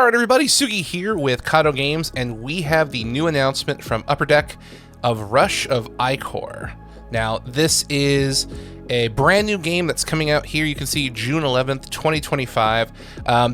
Alright everybody, Sugi here with Kato Games, and we have the new announcement from Upper Deck of Rush of Ikorr. Now, this is a brand new game that's coming out here. You can see June 11th, 2025.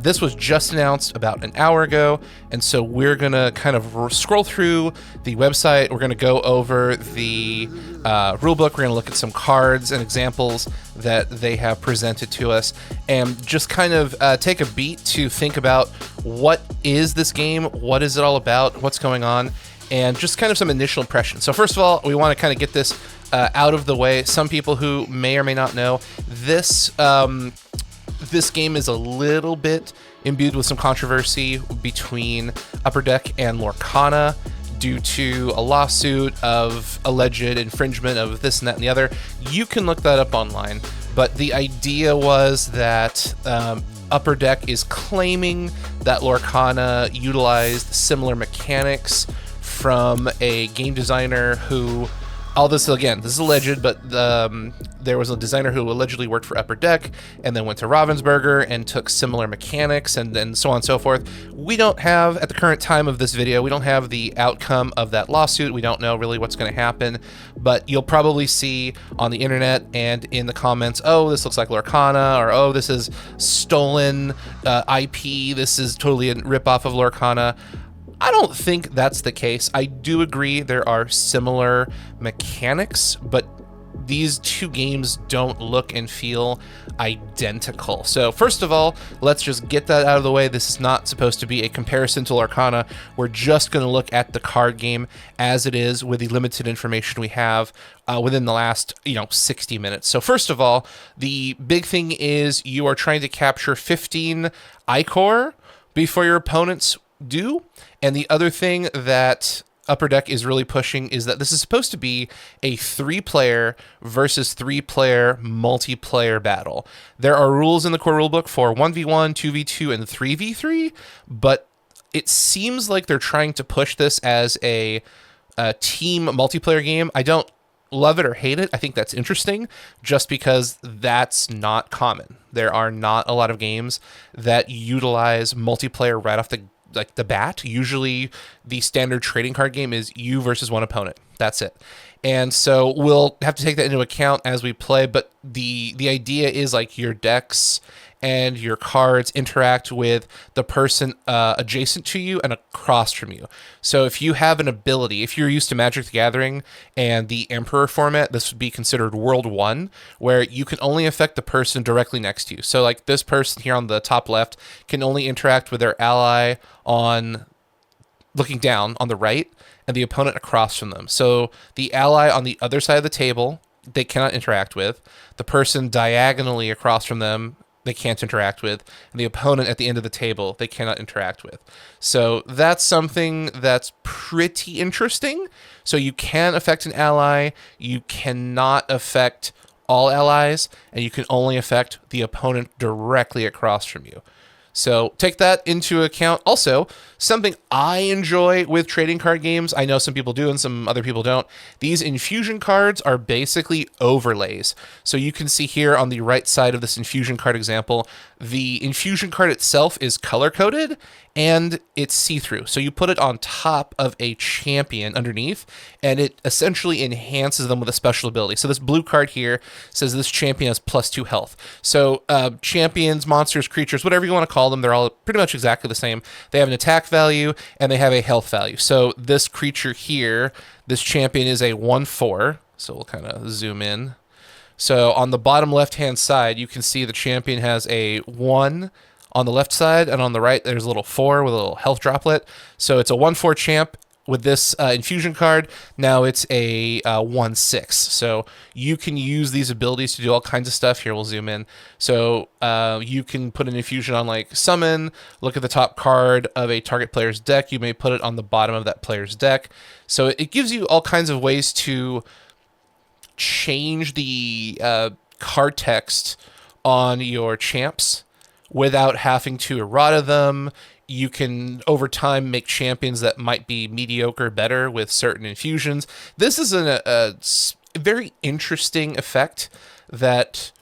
This was just announced about an hour ago, and so we're going to kind of scroll through the website. We're going to go over the rulebook. We're going to look at some cards and examples that they have presented to us, and just kind of take a beat to think about what is this game, what is it all about, what's going on, and just kind of some initial impressions. So first of all, we want to kind of get this out of the way. Some people who may or may not know, this game is a little bit imbued with some controversy between Upper Deck and Lorcana due to a lawsuit of alleged infringement of this and that and the other. You can look that up online, but the idea was that Upper Deck is claiming that Lorcana utilized similar mechanics from a game designer who, all this, again, this is alleged, but there was a designer who allegedly worked for Upper Deck and then went to Ravensburger and took similar mechanics and then so on and so forth. We don't have, at the current time of this video, we don't have the outcome of that lawsuit. We don't know really what's going to happen, but you'll probably see on the internet and in the comments, oh, this looks like Lorcana, or oh, this is stolen IP, this is totally a ripoff of Lorcana. I don't think that's the case. I do agree there are similar mechanics, but these two games don't look and feel identical. So first of all, let's just get that out of the way. This is not supposed to be a comparison to Lorcana. We're just going to look at the card game as it is with the limited information we have within the last 60 minutes. So first of all, the big thing is you are trying to capture 15 Ikorr before your opponents do. And the other thing that Upper Deck is really pushing is that this is supposed to be a 3-player versus 3-player multiplayer battle. There are rules in the core rulebook for 1v1, 2v2, and 3v3, but it seems like they're trying to push this as a team multiplayer game. I don't love it or hate it. I think that's interesting just because that's not common. There are not a lot of games that utilize multiplayer right off the bat. Usually the standard trading card game is you versus one opponent. That's it. And so we'll have to take that into account as we play, but the idea is like your decks and your cards interact with the person adjacent to you and across from you. So if you have an ability, if you're used to Magic the Gathering and the Emperor format, this would be considered World 1, where you can only affect the person directly next to you. So like this person here on the top left can only interact with their ally on looking down on the right and the opponent across from them. So the ally on the other side of the table, they cannot interact with. The person diagonally across from them, they can't interact with, and the opponent at the end of the table, they cannot interact with. So that's something that's pretty interesting. So you can affect an ally, you cannot affect all allies, and you can only affect the opponent directly across from you. So take that into account. Also, something I enjoy with trading card games, I know some people do and some other people don't, these infusion cards are basically overlays. So you can see here on the right side of this infusion card example, the infusion card itself is color-coded and it's see-through. So you put it on top of a champion underneath, and it essentially enhances them with a special ability. So this blue card here says this champion has +2 health. So champions, monsters, creatures, whatever you want to call them, they're all pretty much exactly the same. They have an attack value and they have a health value. So this creature here, this champion is a 1/4. So we'll kind of zoom in. So on the bottom left-hand side, you can see the champion has a 1 on the left side, and on the right, there's a little 4 with a little health droplet. So it's a 1/4 champ with this infusion card. Now it's a 1/6. So you can use these abilities to do all kinds of stuff. Here, we'll zoom in. So you can put an infusion on like summon, look at the top card of a target player's deck. You may put it on the bottom of that player's deck. So it gives you all kinds of ways to change the card text on your champs without having to errata them. You can, over time, make champions that might be mediocre better with certain infusions. This is a very interesting effect that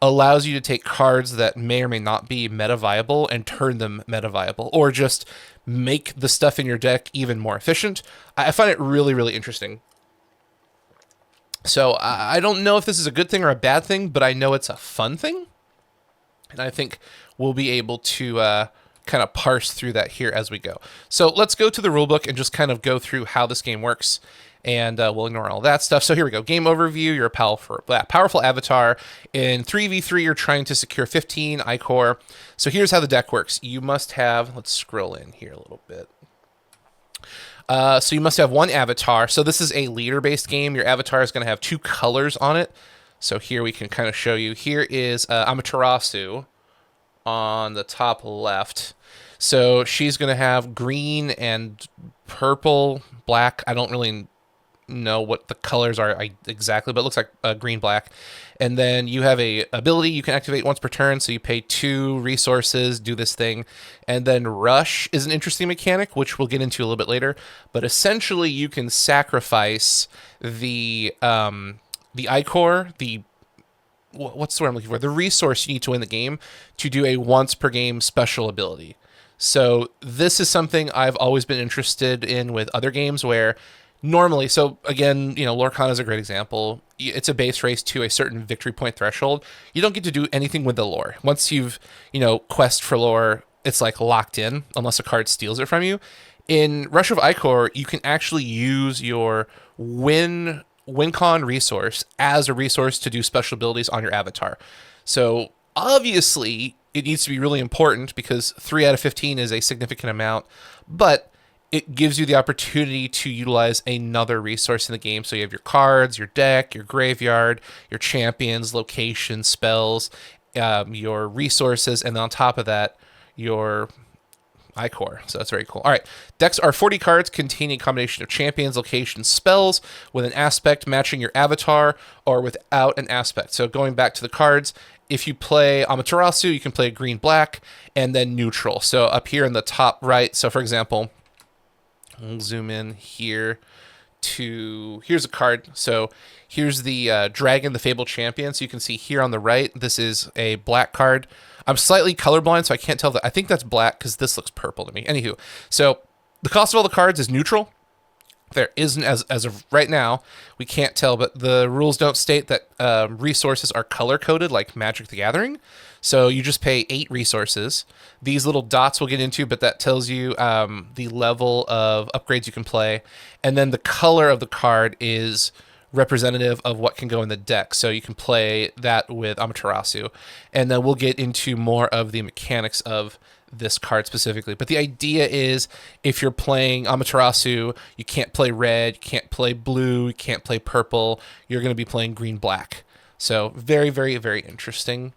allows you to take cards that may or may not be meta viable and turn them meta viable, or just make the stuff in your deck even more efficient. I find it really, really interesting. So I don't know if this is a good thing or a bad thing, but I know it's a fun thing. And I think we'll be able to kind of parse through that here as we go. So let's go to the rulebook and just kind of go through how this game works. And we'll ignore all that stuff. So here we go. Game overview. You're a powerful avatar. In 3v3, you're trying to secure 15 Ikorr. So here's how the deck works. You must have... Let's scroll in here a little bit. So you must have one avatar. So this is a leader-based game. Your avatar is going to have 2 colors on it. So here we can kind of show you. Here is Amaterasu on the top left. So she's going to have green and purple, black. I don't really know what the colors are exactly, but it looks like green, black. And then you have a ability you can activate once per turn. So you pay 2 resources, do this thing. And then Rush is an interesting mechanic, which we'll get into a little bit later. But essentially you can sacrifice the Ikorr, what's the word I'm looking for? The resource you need to win the game to do a once per game special ability. So this is something I've always been interested in with other games where normally, so again, Lorcana is a great example. It's a base race to a certain victory point threshold. You don't get to do anything with the lore. Once you've, quest for lore, it's like locked in unless a card steals it from you. In Rush of Ikorr, you can actually use your WinCon resource as a resource to do special abilities on your avatar. So obviously it needs to be really important because 3 out of 15 is a significant amount, but it gives you the opportunity to utilize another resource in the game. So you have your cards, your deck, your graveyard, your champions, locations, spells, your resources, and then on top of that, your Ikorr. So that's very cool. All right. Decks are 40 cards containing a combination of champions, locations, spells with an aspect matching your avatar or without an aspect. So going back to the cards, if you play Amaterasu, you can play green-black and then neutral. So up here in the top right, so for example, we'll zoom in here here's a card. So here's the Dragon, the Fabled Champion. So you can see here on the right, this is a black card. I'm slightly colorblind, so I can't tell that. I think that's black because this looks purple to me. Anywho, so the cost of all the cards is neutral. There isn't, as of right now, we can't tell, but the rules don't state that resources are color-coded like Magic the Gathering. So you just pay 8 resources. These little dots we'll get into, but that tells you the level of upgrades you can play. And then the color of the card is representative of what can go in the deck. So you can play that with Amaterasu. And then we'll get into more of the mechanics of this card specifically. But the idea is if you're playing Amaterasu, you can't play red, you can't play blue, you can't play purple. You're going to be playing green-black. So very, very, very interesting.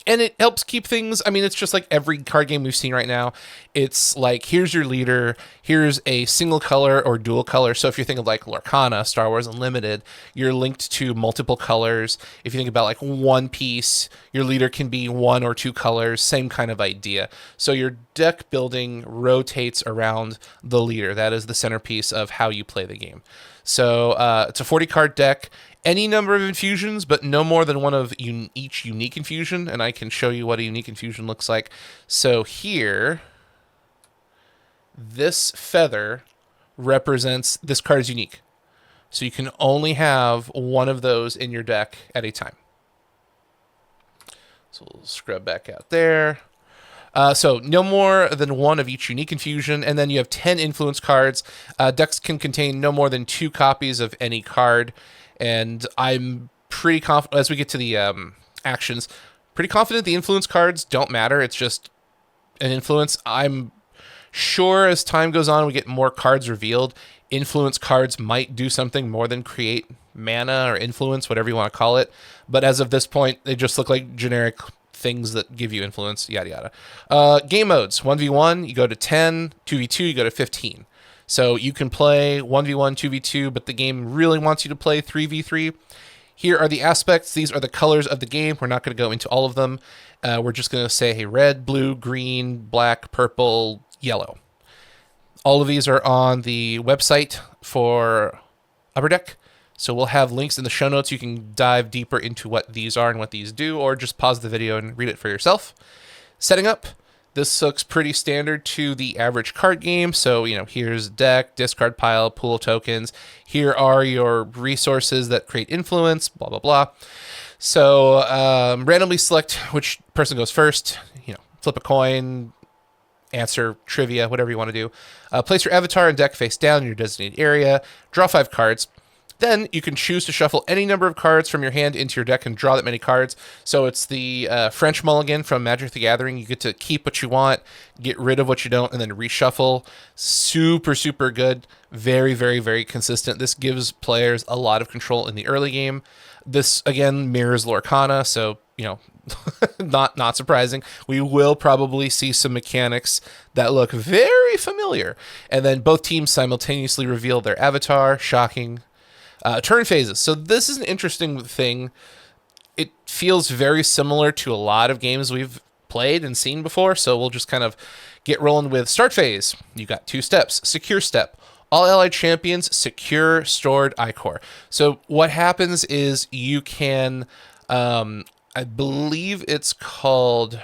And it helps keep things, I mean, it's just like every card game we've seen right now. It's like, here's your leader, here's a single color or dual color. So if you think of like Lorcana, Star Wars Unlimited, you're linked to multiple colors. If you think about like One Piece, your leader can be 1 or 2 colors, same kind of idea. So your deck building rotates around the leader. That is the centerpiece of how you play the game. So it's a 40-card deck. Any number of infusions, but no more than one of each unique infusion, and I can show you what a unique infusion looks like. So here, this feather represents, this card is unique. So you can only have one of those in your deck at a time. So we'll scrub back out there. So no more than one of each unique infusion, and then you have 10 influence cards. Decks can contain no more than 2 copies of any card. And I'm pretty confident, as we get to the actions, pretty confident the influence cards don't matter. It's just an influence. I'm sure as time goes on, we get more cards revealed. Influence cards might do something more than create mana or influence, whatever you want to call it. But as of this point, they just look like generic things that give you influence, yada yada. Game modes, 1v1, you go to 10, 2v2, you go to 15. So you can play 1v1, 2v2, but the game really wants you to play 3v3. Here are the aspects. These are the colors of the game. We're not going to go into all of them. We're just going to say, hey, red, blue, green, black, purple, yellow. All of these are on the website for Upper Deck. So we'll have links in the show notes. You can dive deeper into what these are and what these do, or just pause the video and read it for yourself. Setting up. This looks pretty standard to the average card game. So, here's deck, discard pile, pool tokens. Here are your resources that create influence, blah, blah, blah. So, randomly select which person goes first. Flip a coin, answer trivia, whatever you want to do. Place your avatar and deck face down in your designated area. Draw 5 cards. Then you can choose to shuffle any number of cards from your hand into your deck and draw that many cards. So it's the French mulligan from Magic the Gathering. You get to keep what you want, get rid of what you don't, and then reshuffle. Super, super good. Very, very, very consistent. This gives players a lot of control in the early game. This, again, mirrors Lorcana, so, not surprising. We will probably see some mechanics that look very familiar. And then both teams simultaneously reveal their avatar. Shocking. Turn phases. So this is an interesting thing. It feels very similar to a lot of games we've played and seen before, so we'll just kind of get rolling with start phase. You got 2 steps. Secure step. All allied champions secure stored Ikorr. So what happens is you can, I believe it's called,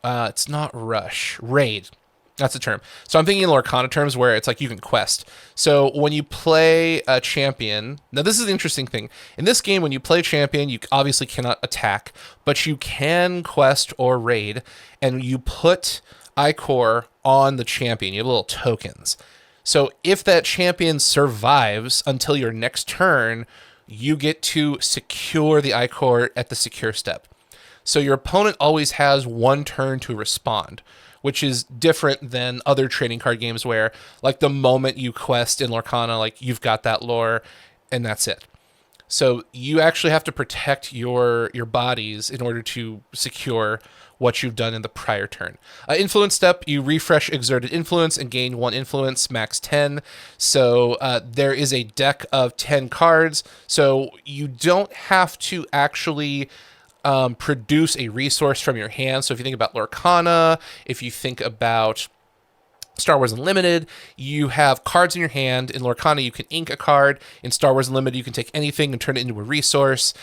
it's not rush, raid. That's the term. So I'm thinking in Lorcana terms where it's like you can quest. So when you play a champion, now this is the interesting thing. In this game, when you play champion, you obviously cannot attack, but you can quest or raid, and you put Ikorr on the champion. You have little tokens. So if that champion survives until your next turn, you get to secure the Ikorr at the secure step. So your opponent always has 1 turn to respond, which is different than other trading card games where, like, the moment you quest in Lorcana, like, you've got that lore, and that's it. So you actually have to protect your bodies in order to secure what you've done in the prior turn. Influence step, you refresh exerted influence and gain 1 influence, max 10. So there is a deck of 10 cards, so you don't have to actually produce a resource from your hand. So if you think about Lorcana, if you think about Star Wars Unlimited, you have cards in your hand. In Lorcana, you can ink a card. In Star Wars Unlimited, you can take anything and turn it into a resource.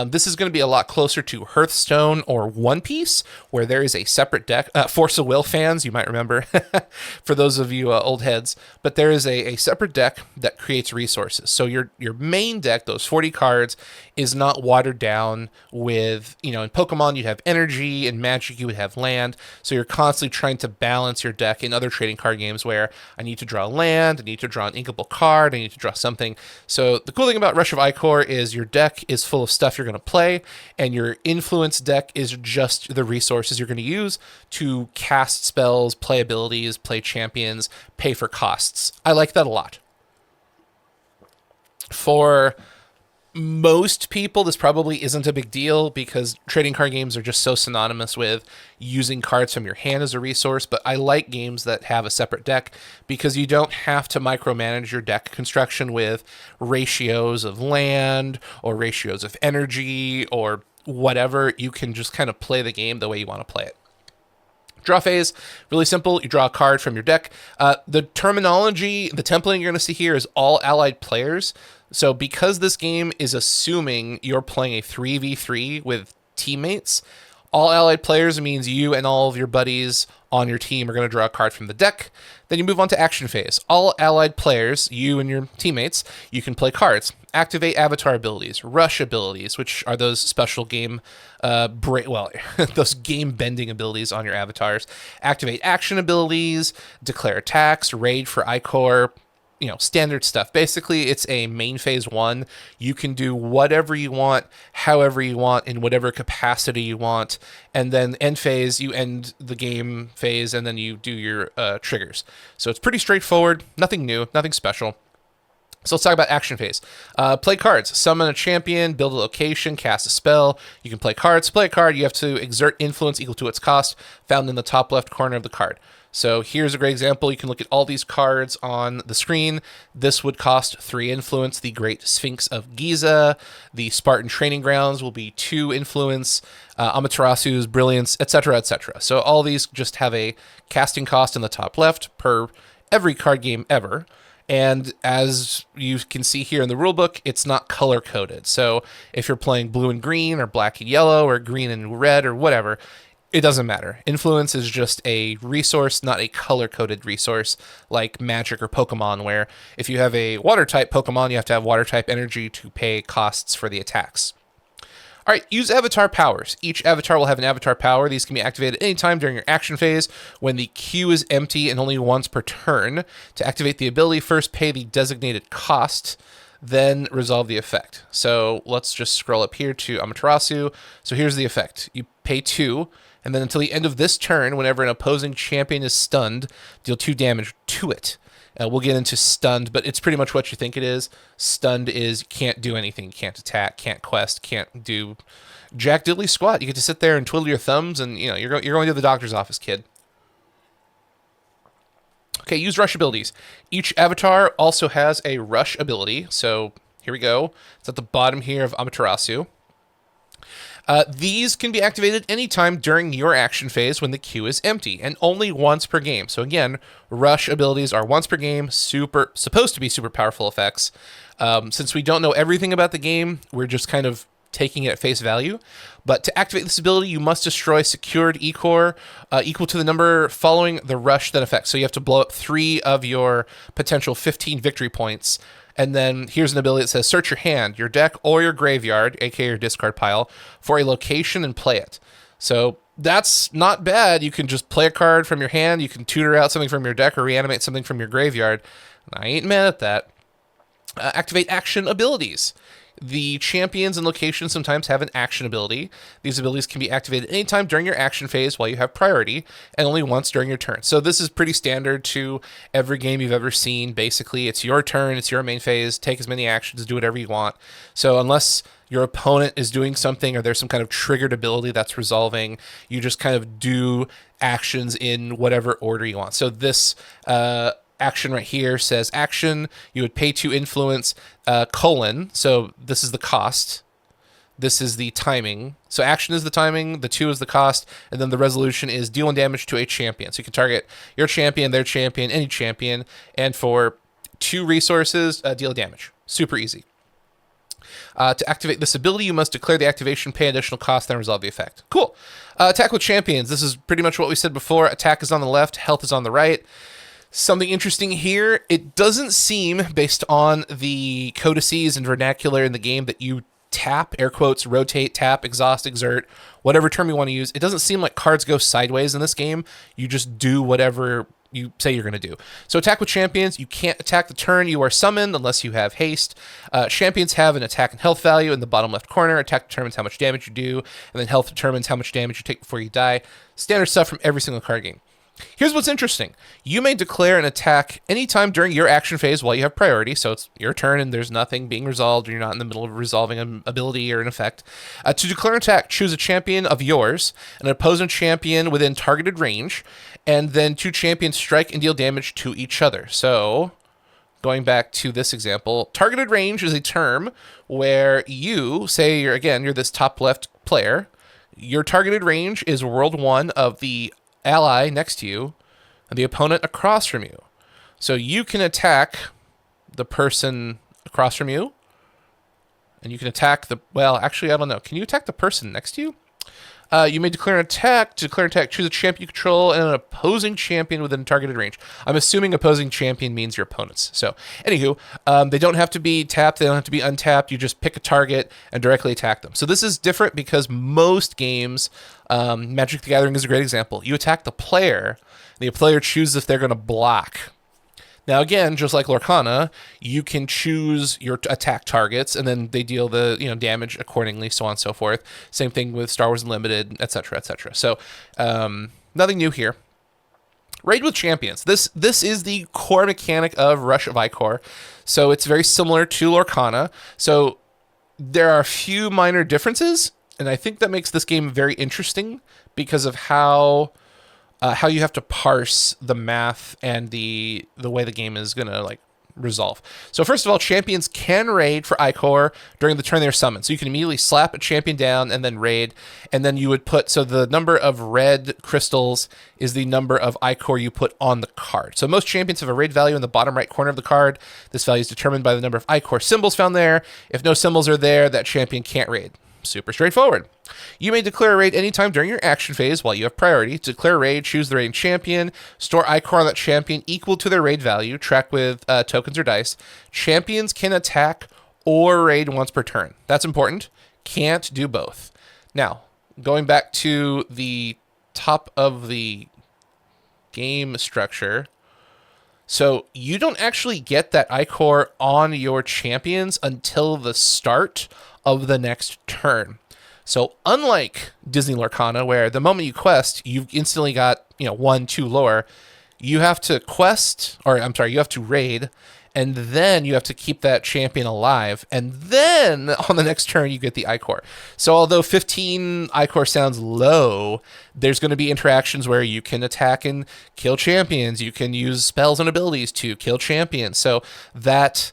This is going to be a lot closer to Hearthstone or One Piece, where there is a separate deck. Force of Will fans, you might remember, for those of you old heads. But there is a separate deck that creates resources. So your main deck, those 40 cards, is not watered down with, in Pokemon, you'd have energy. In Magic, you would have land. So you're constantly trying to balance your deck in other trading card games where I need to draw land, I need to draw an inkable card, I need to draw something. So the cool thing about Rush of Ikorr is your deck is full of stuff you're going to play, and your influence deck is just the resources you're going to use to cast spells, play abilities, play champions, pay for costs. I like that a lot. For most people, this probably isn't a big deal because trading card games are just so synonymous with using cards from your hand as a resource, but I like games that have a separate deck because you don't have to micromanage your deck construction with ratios of land or ratios of energy or whatever. You can just kind of play the game the way you want to play it. Draw phase, really simple. You draw a card from your deck. The terminology, the templating you're going to see here is all allied players. So because this game is assuming you're playing a 3v3 with teammates, all allied players means you and all of your buddies on your team are going to draw a card from the deck. Then you move on to action phase. All allied players, you and your teammates, you can play cards. Activate avatar abilities, rush abilities, which are those special game, those game bending abilities on your avatars. Activate action abilities, declare attacks, raid for Ikorr, standard stuff. Basically, it's a main phase 1. You can do whatever you want, however you want, in whatever capacity you want. And then end phase, you end the game phase, and then you do your triggers. So it's pretty straightforward, nothing new, nothing special. So let's talk about action phase. Play cards. Summon a champion, build a location, cast a spell. You can play cards. Play a card, you have to exert influence equal to its cost, found in the top left corner of the card. So here's a great example. You can look at all these cards on the screen. This would cost 3 influence. The Great Sphinx of Giza. The Spartan Training Grounds will be 2 influence. Amaterasu's Brilliance, etc., etc. So all these just have a casting cost in the top left per every card game ever. And as you can see here in the rulebook, it's not color coded. So if you're playing blue and green or black and yellow or green and red or whatever, it doesn't matter. Influence is just a resource, not a color coded resource like Magic or Pokemon, where if you have a water type Pokemon, you have to have water type energy to pay costs for the attacks. All right, use avatar powers. Each avatar will have an avatar power. These can be activated anytime during your action phase when the queue is empty and only once per turn. To activate the ability, first pay the designated cost, then resolve the effect. So let's just scroll up here to Amaterasu. So here's the effect. You pay 2, and then until the end of this turn, whenever an opposing champion is stunned, deal 2 damage to it. We'll get into stunned, but it's pretty much what you think it is. Stunned is you can't do anything. You can't attack, can't quest, can't do jack diddly squat. You get to sit there and twiddle your thumbs, and you're going to the doctor's office, kid. Okay, use rush abilities. Each avatar also has a rush ability. So here we go. It's at the bottom here of Amaterasu. These can be activated anytime during your action phase when the queue is empty, and only once per game. So again, rush abilities are once per game, supposed to be super powerful effects. Since we don't know everything about the game, we're just kind of taking it at face value. But to activate this ability, you must destroy secured Ikorr equal to the number following the rush then effect. So you have to blow up 3 of your potential 15 victory points. And then here's an ability that says, search your hand, your deck, or your graveyard, aka your discard pile, for a location and play it. So that's not bad. You can just play a card from your hand, you can tutor out something from your deck, or reanimate something from your graveyard. I ain't mad at that. Activate action abilities. The champions and locations sometimes have an action ability. These abilities can be activated anytime during your action phase while you have priority, and only once during your turn. So this is pretty standard to every game you've ever seen. Basically, it's your turn, it's your main phase, take as many actions, do whatever you want. So unless your opponent is doing something or there's some kind of triggered ability that's resolving, you just kind of do actions in whatever order you want. So this action right here says action, you would pay 2 influence, colon, so this is the cost, this is the timing. So action is the timing, the 2 is the cost, and then the resolution is deal 1 damage to a champion. So you can target your champion, their champion, any champion, and for 2 resources, deal damage. Super easy. To activate this ability, you must declare the activation, pay additional cost, then resolve the effect. Cool. Attack with champions. This is pretty much what we said before. Attack is on the left, health is on the right. Something interesting here, it doesn't seem, based on the codices and vernacular in the game, that you tap, air quotes, rotate, tap, exhaust, exert, whatever term you want to use. It doesn't seem like cards go sideways in this game. You just do whatever you say you're going to do. So attack with champions, you can't attack the turn you are summoned unless you have haste. Champions have an attack and health value in the bottom left corner. Attack determines how much damage you do, and then health determines how much damage you take before you die. Standard stuff from every single card game. Here's what's interesting. You may declare an attack anytime during your action phase while you have priority, so it's your turn and there's nothing being resolved, or you're not in the middle of resolving an ability or an effect. To declare an attack, choose a champion of yours, an opposing champion within targeted range, and then 2 champions strike and deal damage to each other. So, going back to this example, targeted range is a term where you, say you're this top left player, your targeted range is world 1 of the ally next to you and the opponent across from you. So you can attack the person across from you, and you can attack actually, I don't know. Can you attack the person next to you? You may declare an attack. To declare an attack, choose a champion you control and an opposing champion within targeted range. I'm assuming opposing champion means your opponents. So, anywho, they don't have to be tapped. They don't have to be untapped. You just pick a target and directly attack them. So this is different because most games, Magic the Gathering is a great example. You attack the player. The player chooses if they're going to block. Now, again, just like Lorcana, you can choose your attack targets, and then they deal the damage accordingly, so on and so forth. Same thing with Star Wars Unlimited, etc., etc. So, nothing new here. Raid with champions. This is the core mechanic of Rush of Ikorr, so it's very similar to Lorcana. So, there are a few minor differences, and I think that makes this game very interesting because of how you have to parse the math and the way the game is gonna resolve. So first of all, champions can raid for Ikorr during the turn they're summoned. So you can immediately slap a champion down and then raid, and then you would put, so the number of red crystals is the number of Ikorr you put on the card. So most champions have a raid value in the bottom right corner of the card. This value is determined by the number of Ikorr symbols found there. If no symbols are there, that champion can't raid. Super straightforward. You may declare a raid anytime during your action phase while you have priority. To declare a raid, choose the raiding champion, store Ikorr on that champion equal to their raid value, track with tokens or dice. Champions can attack or raid once per turn. That's important. Can't do both. Now, going back to the top of the game structure, so you don't actually get that Ikorr on your champions until the start of the next turn. So unlike Disney Lorcana, where the moment you quest, you've instantly got 1, 2 lore, you have to quest, or I'm sorry, you have to raid, and then you have to keep that champion alive, and then on the next turn you get the Ikorr. So although 15 Ikorr sounds low, there's going to be interactions where you can attack and kill champions, you can use spells and abilities to kill champions. So that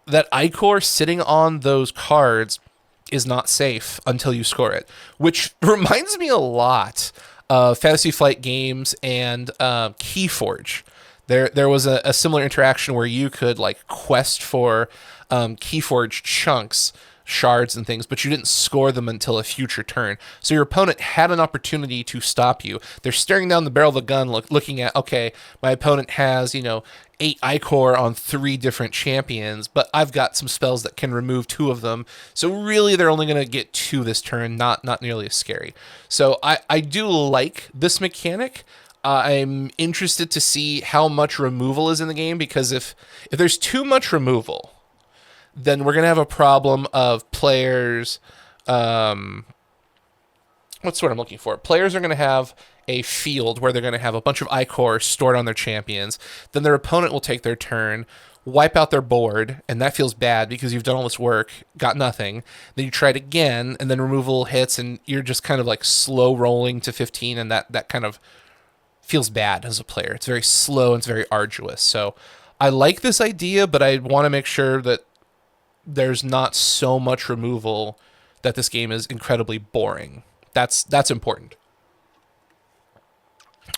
Ikorr sitting on those cards is not safe until you score it, which reminds me a lot of Fantasy Flight Games and Keyforge. There was a similar interaction where you could quest for Keyforge chunks, shards and things, but you didn't score them until a future turn. So your opponent had an opportunity to stop you. They're staring down the barrel of the gun, looking at, okay, my opponent has 8 Ikorr on 3 different champions, but I've got some spells that can remove 2 of them. So really, they're only going to get 2 this turn, not nearly as scary. So I do like this mechanic. I'm interested to see how much removal is in the game, because if there's too much removal, then we're going to have a problem of players. What's what I'm looking for? Players are going to have a field where they're going to have a bunch of Ikorr stored on their champions. Then their opponent will take their turn, wipe out their board, and that feels bad because you've done all this work, got nothing. Then you try it again, and then removal hits, and you're just kind of slow rolling to 15, and that kind of feels bad as a player. It's very slow and it's very arduous. So I like this idea, but I want to make sure that there's not so much removal that this game is incredibly boring. That's important.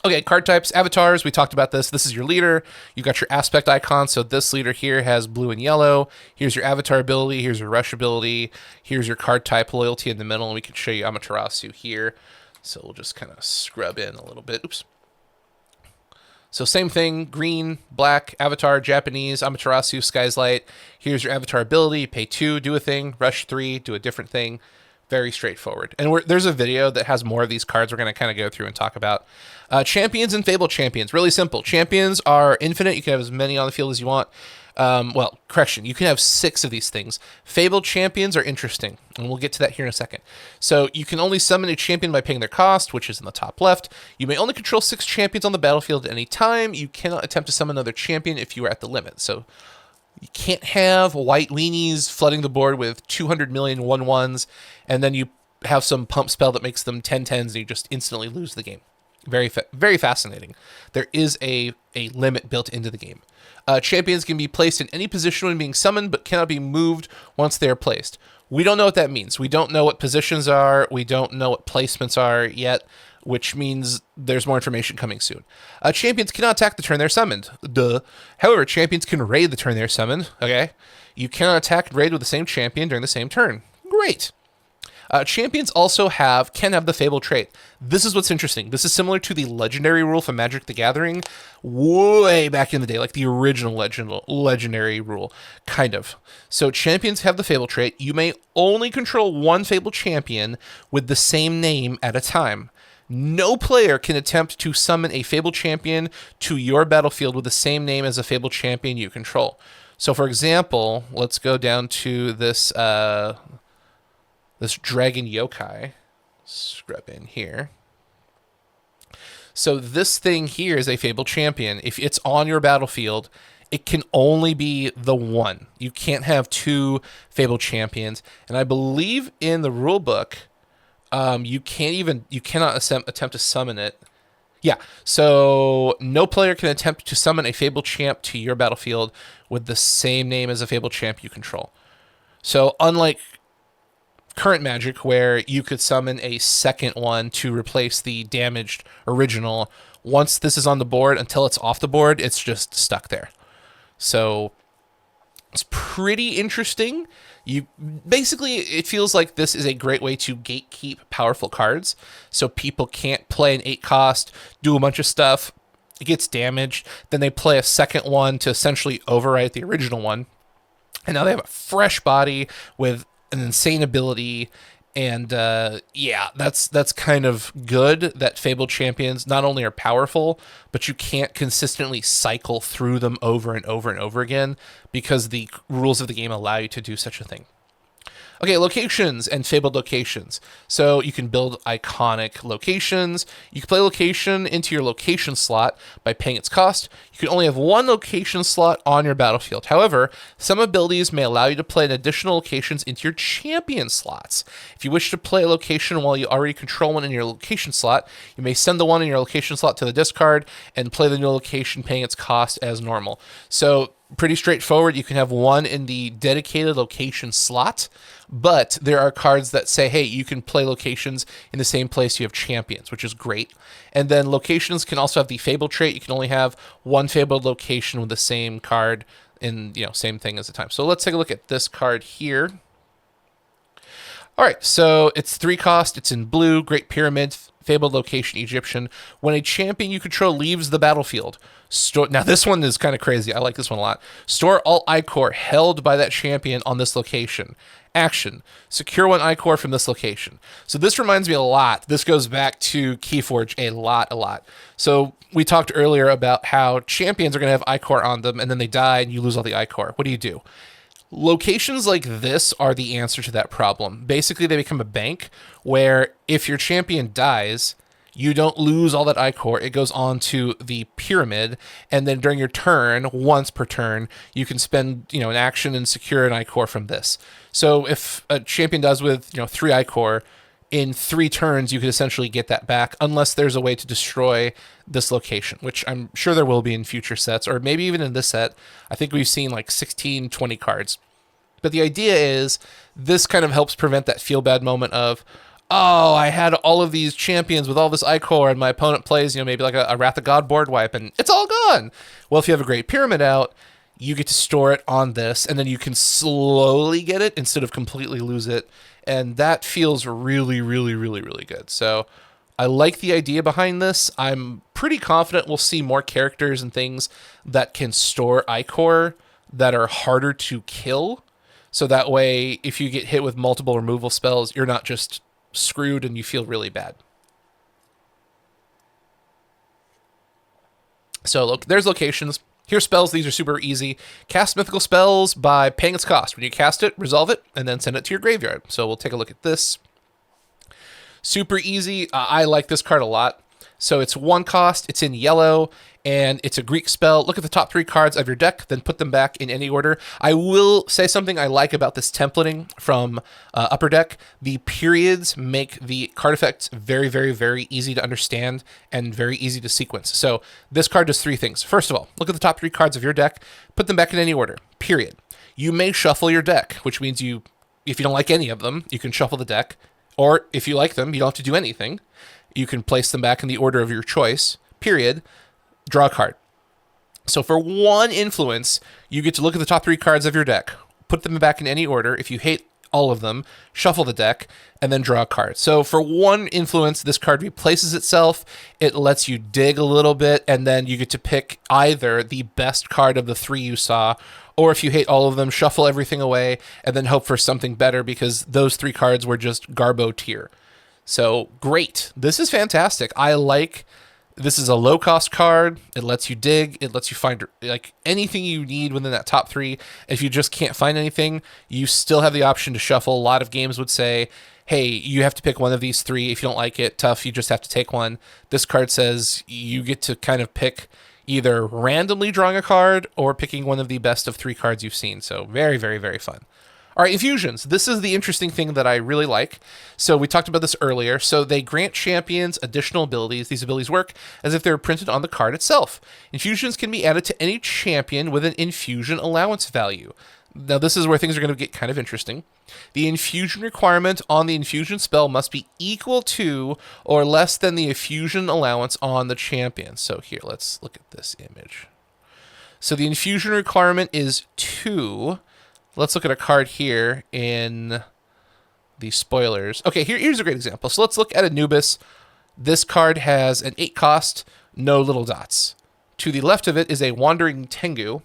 Okay, card types, avatars, we talked about this. This is your leader. You got your aspect icon, so this leader here has blue and yellow. Here's your avatar ability, here's your rush ability, here's your card type, loyalty in the middle, and we can show you Amaterasu here. So we'll just kind of scrub in a little bit. Oops. So same thing, green, black, avatar, Japanese, Amaterasu, Sky's Light. Here's your avatar ability, pay 2, do a thing, rush 3, do a different thing. Very straightforward. And there's a video that has more of these cards we're going to kind of go through and talk about. Champions and Fabled Champions. Really simple. Champions are infinite. You can have as many on the field as you want. Well, correction. You can have 6 of these things. Fabled Champions are interesting, and we'll get to that here in a second. So you can only summon a champion by paying their cost, which is in the top left. You may only control 6 champions on the battlefield at any time. You cannot attempt to summon another champion if you are at the limit. So you can't have white weenies flooding the board with 200 million 1/1s, and then you have some pump spell that makes them 10/10s, and you just instantly lose the game. Very fascinating. There is a limit built into the game. Champions can be placed in any position when being summoned, but cannot be moved once they are placed. We don't know what that means. We don't know what positions are. We don't know what placements are yet, which means there's more information coming soon. Champions cannot attack the turn they're summoned. Duh. However, champions can raid the turn they're summoned. Okay. You cannot attack and raid with the same champion during the same turn. Great. Champions also can have the Fable trait. This is what's interesting. This is similar to the legendary rule from Magic the Gathering way back in the day, like the original legendary rule, kind of. So champions have the Fable trait. You may only control one Fable champion with the same name at a time. No player can attempt to summon a Fable champion to your battlefield with the same name as a Fable champion you control. So for example, let's go down to this this dragon yokai. Scrub in here. So this thing here is a Fable champion. If it's on your battlefield, it can only be the one. You can't have 2 Fable champions. And I believe in the rule book, you cannot attempt to summon it. Yeah, so no player can attempt to summon a Fabled Champ to your battlefield with the same name as a Fabled Champ you control. So unlike current Magic, where you could summon a second one to replace the damaged original, once this is on the board, until it's off the board, it's just stuck there. So it's pretty interesting. You basically, it feels like this is a great way to gatekeep powerful cards, so people can't play an 8 cost, do a bunch of stuff, it gets damaged, then they play a second one to essentially overwrite the original one, and now they have a fresh body with an insane ability. And yeah, that's kind of good that Fabled Champions not only are powerful, but you can't consistently cycle through them over and over and over again because the rules of the game allow you to do such a thing. Okay, locations and fabled locations. So you can build iconic locations. You can play location into your location slot by paying its cost. You can only have one location slot on your battlefield. However, some abilities may allow you to play additional locations into your champion slots. If you wish to play a location while you already control one in your location slot, you may send the one in your location slot to the discard and play the new location paying its cost as normal. So pretty straightforward. You can have one in the dedicated location slot, but there are cards that say, hey, you can play locations in the same place you have champions, which is great. And then locations can also have the Fable trait. You can only have one Fabled location with the same card in, same thing as the time. So let's take a look at this card here. All right, so it's 3 cost. It's in blue, Great Pyramid, Fabled Location, Egyptian. When a champion you control leaves the battlefield, now this one is kind of crazy. I like this one a lot. Store all Ikorr held by that champion on this location. Action, secure 1 Ikorr from this location. So this reminds me a lot. This goes back to Keyforge a lot. So we talked earlier about how champions are going to have Ikorr on them, and then they die, and you lose all the Ikorr. What do? Locations like this are the answer to that problem. Basically, they become a bank where if your champion dies, you don't lose all that Ikorr. It goes on to the pyramid, and then during your turn, once per turn, you can spend an action and secure an Ikorr from this. So if a champion dies with 3 Ikorr, in 3 turns, you could essentially get that back, unless there's a way to destroy this location, which I'm sure there will be in future sets, or maybe even in this set. I think we've seen like 16, 20 cards. But the idea is this kind of helps prevent that feel-bad moment of, oh, I had all of these champions with all this Ikorr, and my opponent plays, maybe like a Wrath of God board wipe, and it's all gone. Well, if you have a Great Pyramid out, you get to store it on this, and then you can slowly get it instead of completely lose it. And that feels really, really, really, really good. So I like the idea behind this. I'm pretty confident we'll see more characters and things that can store Ikorr that are harder to kill. So that way, if you get hit with multiple removal spells, you're not just screwed and you feel really bad. So look, there's locations. Here's spells. These are super easy. Cast mythical spells by paying its cost. When you cast it, resolve it, and then send it to your graveyard. So we'll take a look at this. Super easy. I like this card a lot. So it's 1 cost, it's in yellow, and it's a Greek spell. Look at the top 3 cards of your deck, then put them back in any order. I will say something I like about this templating from Upper Deck. The periods make the card effects very, very, very easy to understand and very easy to sequence. So this card does 3 things. First of all, look at the top 3 cards of your deck, put them back in any order, period. You may shuffle your deck, which means if you don't like any of them, you can shuffle the deck. Or if you like them, you don't have to do anything. You can place them back in the order of your choice, period. Draw a card. So for 1 influence, you get to look at the top 3 cards of your deck, put them back in any order. If you hate all of them, shuffle the deck, and then draw a card. So for 1 influence, this card replaces itself. It lets you dig a little bit, and then you get to pick either the best card of the 3 you saw, or if you hate all of them, shuffle everything away, and then hope for something better because those 3 cards were just Garbo tier. So great. This is fantastic. This is a low-cost card. It lets you dig. It lets you find like anything you need within that top 3. If you just can't find anything, you still have the option to shuffle. A lot of games would say, hey, you have to pick one of these 3. If you don't like it, tough, you just have to take one. This card says you get to kind of pick either randomly drawing a card or picking one of the best of 3 cards you've seen. So very, very, very fun. All right, infusions. This is the interesting thing that I really like. So we talked about this earlier. So they grant champions additional abilities. These abilities work as if they were printed on the card itself. Infusions can be added to any champion with an infusion allowance value. Now, this is where things are going to get kind of interesting. The infusion requirement on the infusion spell must be equal to or less than the infusion allowance on the champion. So here, let's look at this image. So the infusion requirement is 2. Let's look at a card here in the spoilers. Okay, here's a great example. So let's look at Anubis. This card has an 8 cost, no little dots. To the left of it is a Wandering Tengu.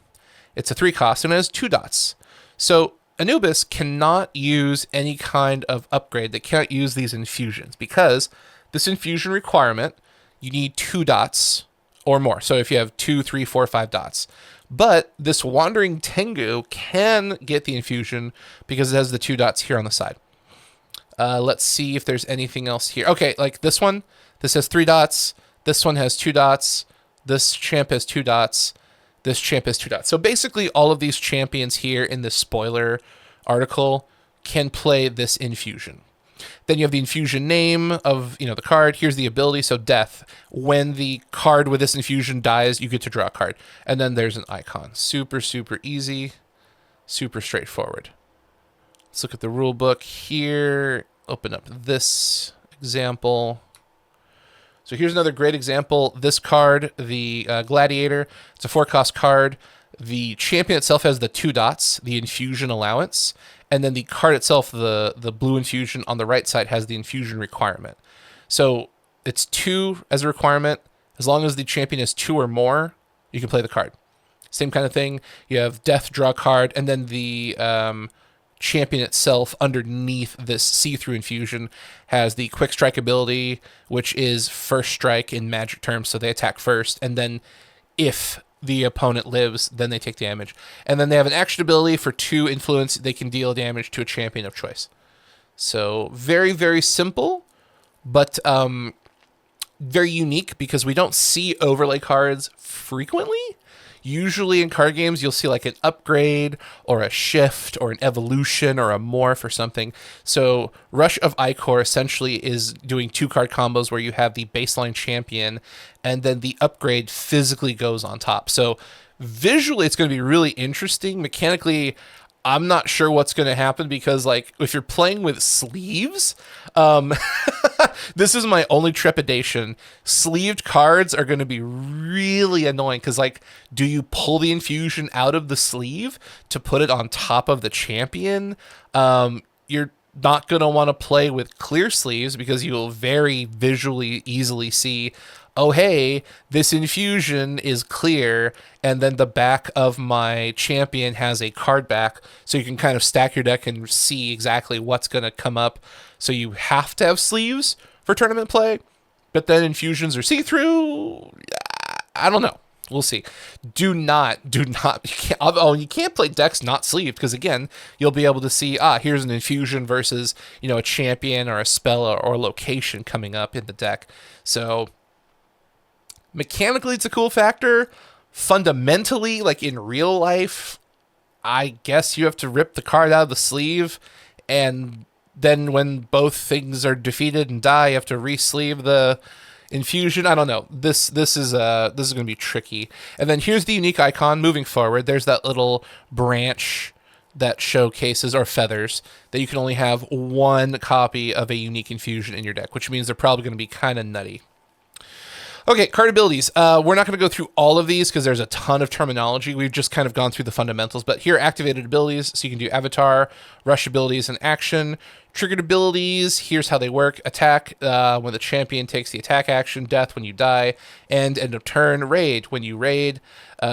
It's a 3 cost and it has 2 dots. So Anubis cannot use any kind of upgrade. They can't use these infusions because this infusion requirement, you need 2 dots or more. So if you have 2, 3, 4, 5 dots. But this Wandering Tengu can get the infusion because it has the 2 dots here on the side. Let's see if there's anything else here. Okay, like this one, this has 3 dots. This one has 2 dots. This champ has 2 dots. This champ has 2 dots. So basically all of these champions here in this spoiler article can play this infusion. Then you have the infusion name of, the card. Here's the ability. So death. When the card with this infusion dies, you get to draw a card. And then there's an icon. Super, super easy. Super straightforward. Let's look at the rule book here. Open up this example. So here's another great example. This card, the Gladiator, it's a 4-cost card. The champion itself has the 2 dots, the infusion allowance, and then the card itself, the blue infusion on the right side, has the infusion requirement. So it's 2 as a requirement. As long as the champion has 2 or more, you can play the card. Same kind of thing. You have death, draw card, and then the champion itself underneath this see-through infusion has the quick strike ability, which is first strike in magic terms, so they attack first, and then if the opponent lives, then they take damage. And then they have an action ability for 2 influence. They can deal damage to a champion of choice. So very, very simple, but very unique because we don't see overlay cards frequently. Usually in card games, you'll see like an upgrade or a shift or an evolution or a morph or something. So Rush of Ikorr essentially is doing 2 card combos where you have the baseline champion and then the upgrade physically goes on top. So visually, it's going to be really interesting. Mechanically, I'm not sure what's going to happen because, like, if you're playing with sleeves, this is my only trepidation. Sleeved cards are going to be really annoying because, like, do you pull the infusion out of the sleeve to put it on top of the champion? You're not going to want to play with clear sleeves because you will very visually easily see, oh, hey, this infusion is clear, and then the back of my champion has a card back, so you can kind of stack your deck and see exactly what's going to come up. So you have to have sleeves for tournament play, but then infusions are see-through. I don't know. We'll see. Do not, you can't play decks not sleeved, because again, you'll be able to see, here's an infusion versus, a champion or a spell or location coming up in the deck. So mechanically, it's a cool factor. Fundamentally, like in real life, I guess you have to rip the card out of the sleeve, and then when both things are defeated and die, you have to re-sleeve the infusion. I don't know. This is going to be tricky. And then here's the unique icon moving forward. There's that little branch that showcases, or feathers, that you can only have 1 copy of a unique infusion in your deck, which means they're probably going to be kind of nutty. Okay, card abilities. We're not going to go through all of these because there's a ton of terminology. We've just kind of gone through the fundamentals, but here are activated abilities. So you can do avatar, rush abilities, and action. Triggered abilities, here's how they work. Attack, when the champion takes the attack action. Death, when you die. End of turn. Raid, when you raid.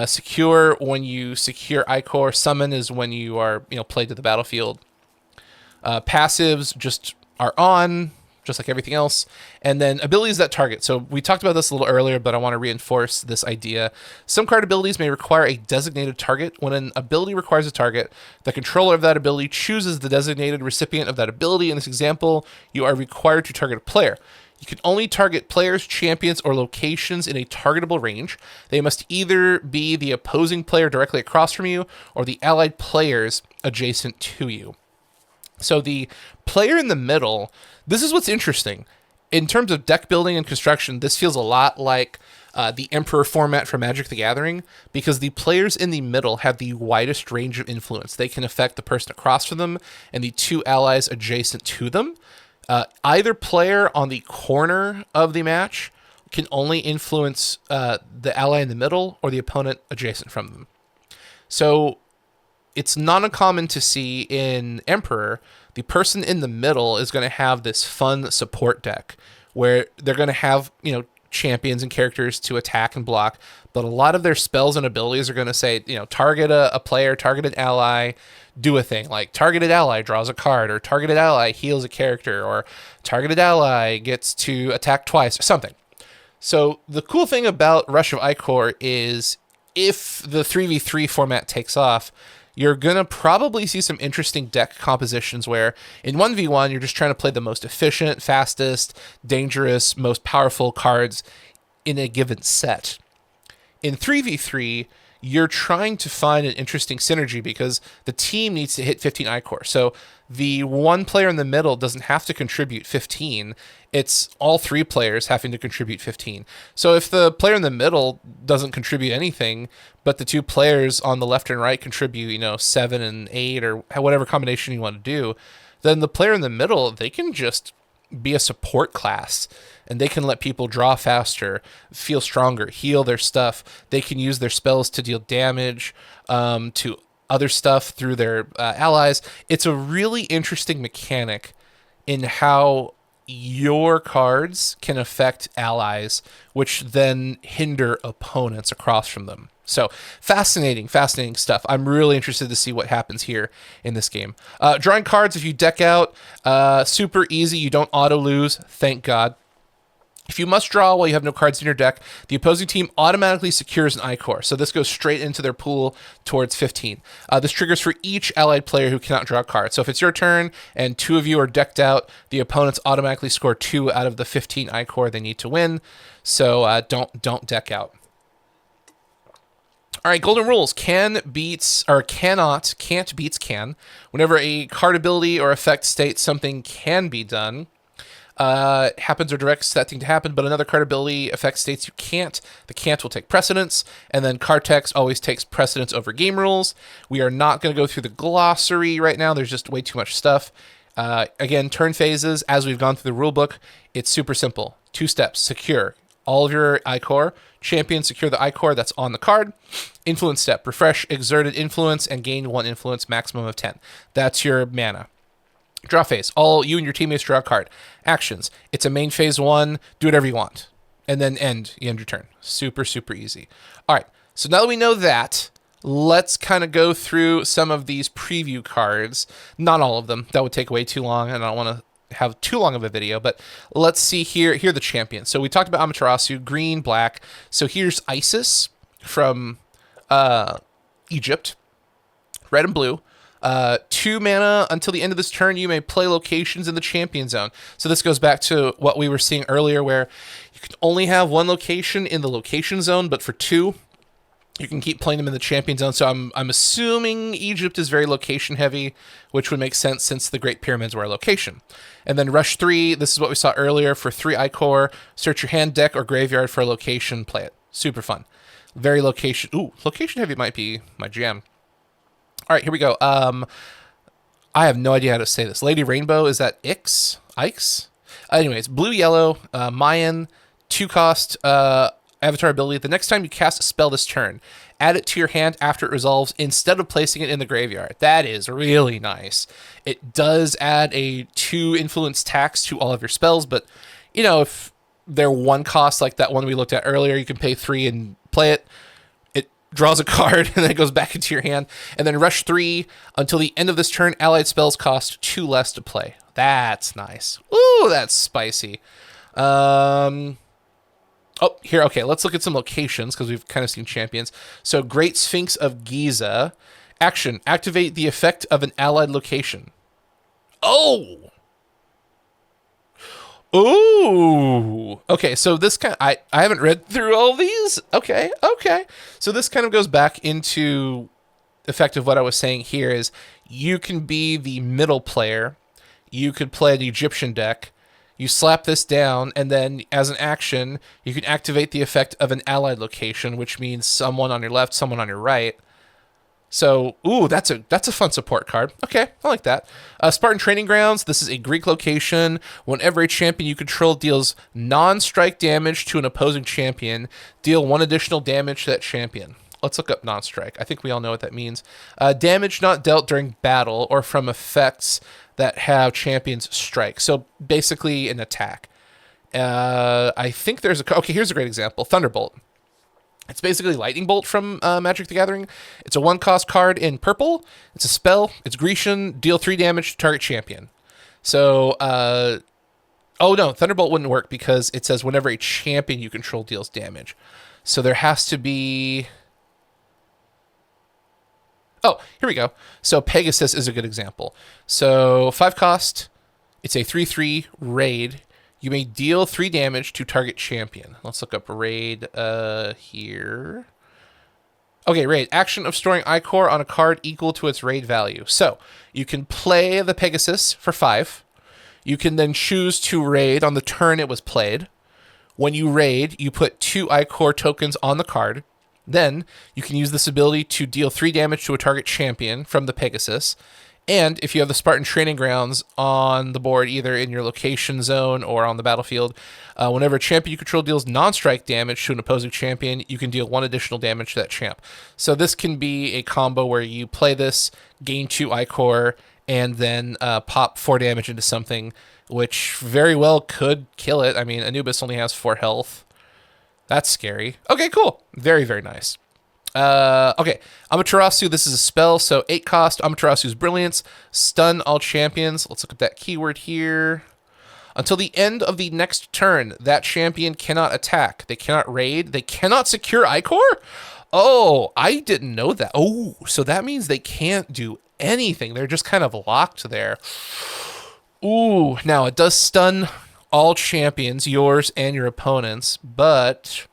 Secure, when you secure Ikorr. Summon is when you are played to the battlefield. Passives just are on, just like everything else. And then abilities that target. So we talked about this a little earlier, but I want to reinforce this idea. Some card abilities may require a designated target. When an ability requires a target, the controller of that ability chooses the designated recipient of that ability. In this example, you are required to target a player. You can only target players, champions, or locations in a targetable range. They must either be the opposing player directly across from you or the allied players adjacent to you. So the player in the middle, this is what's interesting. In terms of deck building and construction, this feels a lot like the Emperor format for Magic the Gathering, because the players in the middle have the widest range of influence. They can affect the person across from them and the two allies adjacent to them. Either player on the corner of the match can only influence the ally in the middle or the opponent adjacent from them. So it's not uncommon to see in Emperor, the person in the middle is going to have this fun support deck where they're going to have, champions and characters to attack and block, but a lot of their spells and abilities are going to say, target a player, target an ally, do a thing, like targeted ally draws a card, or targeted ally heals a character, or targeted ally gets to attack twice, or something. So the cool thing about Rush of Ikorr is if the 3v3 format takes off, you're going to probably see some interesting deck compositions where in 1v1, you're just trying to play the most efficient, fastest, dangerous, most powerful cards in a given set. In 3v3, you're trying to find an interesting synergy because the team needs to hit 15 Ikorr. So the one player in the middle doesn't have to contribute 15. It's all three players having to contribute 15. So if the player in the middle doesn't contribute anything, but the two players on the left and right contribute, 7 and 8 or whatever combination you want to do, then the player in the middle, they can just be a support class and they can let people draw faster, feel stronger, heal their stuff. They can use their spells to deal damage to other stuff through their allies. It's a really interesting mechanic in how your cards can affect allies, which then hinder opponents across from them. So fascinating stuff. I'm really interested to see what happens here in this game. Drawing cards, if you deck out, super easy. You don't auto lose, thank God. If you must draw while you have no cards in your deck, the opposing team automatically secures an Ikorr. So this goes straight into their pool towards 15. This triggers for each allied player who cannot draw a card. So if it's your turn and 2 of you are decked out, the opponents automatically score 2 out of the 15 Ikorr they need to win. So don't deck out. All right, golden rules. Can't beats can. Whenever a card ability or effect states something can be done, happens or directs that thing to happen, but another card ability effect states you can't, the can't will take precedence, and then card text always takes precedence over game rules. We are not going to go through the glossary right now. There's just way too much stuff. Again, turn phases, as we've gone through the rule book, it's super simple. 2 steps. Secure all of your Ikorr. Champion, secure the Ikorr that's on the card. Influence step. Refresh exerted influence and gain 1 influence, maximum of 10. That's your mana. Draw phase. All you and your teammates draw a card. Actions. It's a main phase 1. Do whatever you want. And then you end your turn. Super easy. All right. So now that we know that, let's kind of go through some of these preview cards. Not all of them. That would take way too long, and I don't want to have too long of a video, but let's see here. Here are the champions. So we talked about Amaterasu, green, black. So here's Isis from Egypt, red and blue. 2 mana until the end of this turn. You may play locations in the champion zone. So this goes back to what we were seeing earlier, where you can only have 1 location in the location zone, but for 2, you can keep playing them in the champion zone. So I'm assuming Egypt is very location heavy, which would make sense since the Great Pyramids were a location. And then Rush 3, this is what we saw earlier. For 3 Ikorr, search your hand, deck, or graveyard for a location, play it. Super fun. Very location. Ooh, location heavy might be my jam. All right, here we go. I have no idea how to say this. Lady Rainbow, is that Ix? Anyways, blue, yellow, Mayan, 2 cost, avatar ability. The next time you cast a spell this turn, add it to your hand after it resolves instead of placing it in the graveyard. That is really nice. It does add a 2 influence tax to all of your spells, but if they're 1 cost like that one we looked at earlier, you can pay 3 and play it. It draws a card and then it goes back into your hand. And then Rush 3, until the end of this turn, allied spells cost 2 less to play. That's nice. Ooh, that's spicy. Oh, here, okay, let's look at some locations because we've kind of seen champions. So, Great Sphinx of Giza. Action, activate the effect of an allied location. Oh! Ooh! Okay, so this kind of, I haven't read through all these. Okay. So this kind of goes back into effect of what I was saying here is you can be the middle player. You could play an Egyptian deck. You slap this down, and then as an action, you can activate the effect of an allied location, which means someone on your left, someone on your right. So, ooh, that's a fun support card. Okay, I like that. Spartan Training Grounds. This is a Greek location. Whenever a champion you control deals non-strike damage to an opposing champion, deal 1 additional damage to that champion. Let's look up non-strike. I think we all know what that means. Damage not dealt during battle or from effects that have champions strike. So basically an attack. I think there's a... Okay, here's a great example. Thunderbolt. It's basically Lightning Bolt from Magic the Gathering. It's a 1-cost card in purple. It's a spell. It's Grecian. Deal 3 damage to target champion. So, oh no, Thunderbolt wouldn't work because it says whenever a champion you control deals damage. So there has to be... Oh, here we go. So Pegasus is a good example. So 5-cost. It's a 3/3 raid. You may deal 3 damage to target champion. Let's look up raid here. Okay, raid. Action of storing Ikorr on a card equal to its raid value. So you can play the Pegasus for 5. You can then choose to raid on the turn it was played. When you raid, you put 2 Ikorr tokens on the card. Then you can use this ability to deal 3 damage to a target champion from the Pegasus. And if you have the Spartan Training Grounds on the board, either in your location zone or on the battlefield, whenever a champion you control deals non-strike damage to an opposing champion, you can deal 1 additional damage to that champ. So this can be a combo where you play this, gain 2 Ikorr, and then pop 4 damage into something, which very well could kill it. I mean, Anubis only has 4 health. That's scary. Okay, cool. Very, very nice. Okay, Amaterasu, this is a spell, so 8 cost. Amaterasu's Brilliance, stun all champions. Let's look at that keyword here. Until the end of the next turn, that champion cannot attack. They cannot raid. They cannot secure Ikorr? Oh, I didn't know that. Oh, so that means they can't do anything. They're just kind of locked there. Ooh, now it does stun all champions, yours and your opponents, but...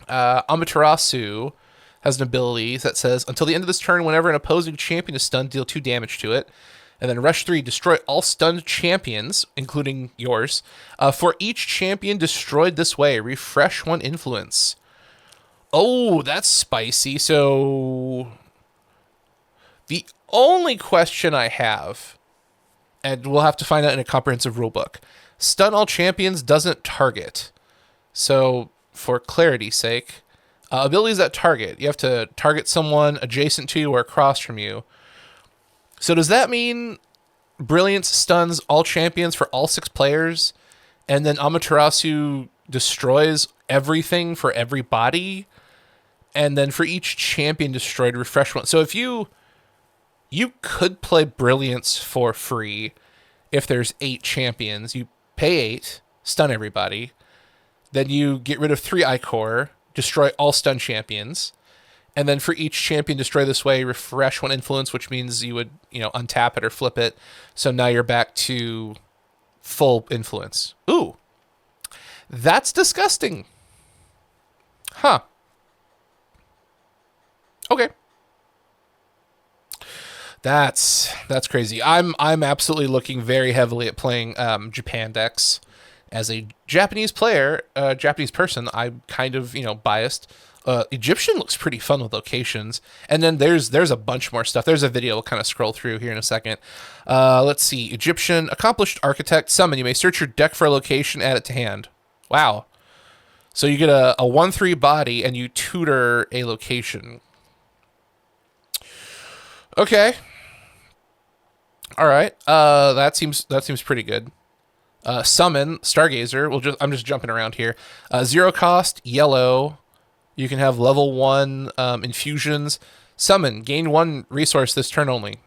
Amaterasu has an ability that says, until the end of this turn, whenever an opposing champion is stunned, deal 2 damage to it. And then Rush 3, destroy all stunned champions, including yours. For each champion destroyed this way, refresh 1 influence. Oh, that's spicy. So the only question I have, and we'll have to find out in a comprehensive rulebook, stun all champions doesn't target. So... for clarity's sake, abilities that target. You have to target someone adjacent to you or across from you. So does that mean Brilliance stuns all champions for all 6 players, and then Amaterasu destroys everything for everybody, and then for each champion destroyed, refresh 1? So if you could play Brilliance for free if there's 8 champions. You pay 8, stun everybody. Then you get rid of 3 Ikorr, destroy all stun champions, and then for each champion destroy this way, refresh 1 influence, which means you would, untap it or flip it. So now you're back to full influence. Ooh, that's disgusting. Huh. Okay. That's crazy. I'm absolutely looking very heavily at playing Japan decks. As a Japanese player, Japanese person, I'm kind of, biased. Egyptian looks pretty fun with locations. And then there's a bunch more stuff. There's a video we'll kind of scroll through here in a second. Let's see. Egyptian, Accomplished Architect, Summon. You may search your deck for a location, add it to hand. Wow. So you get a 1/3 body and you tutor a location. Okay. All right. That seems pretty good. Summon, Stargazer. I'm just jumping around here. 0 cost, yellow. You can have level 1 infusions. Summon, gain 1 resource this turn only.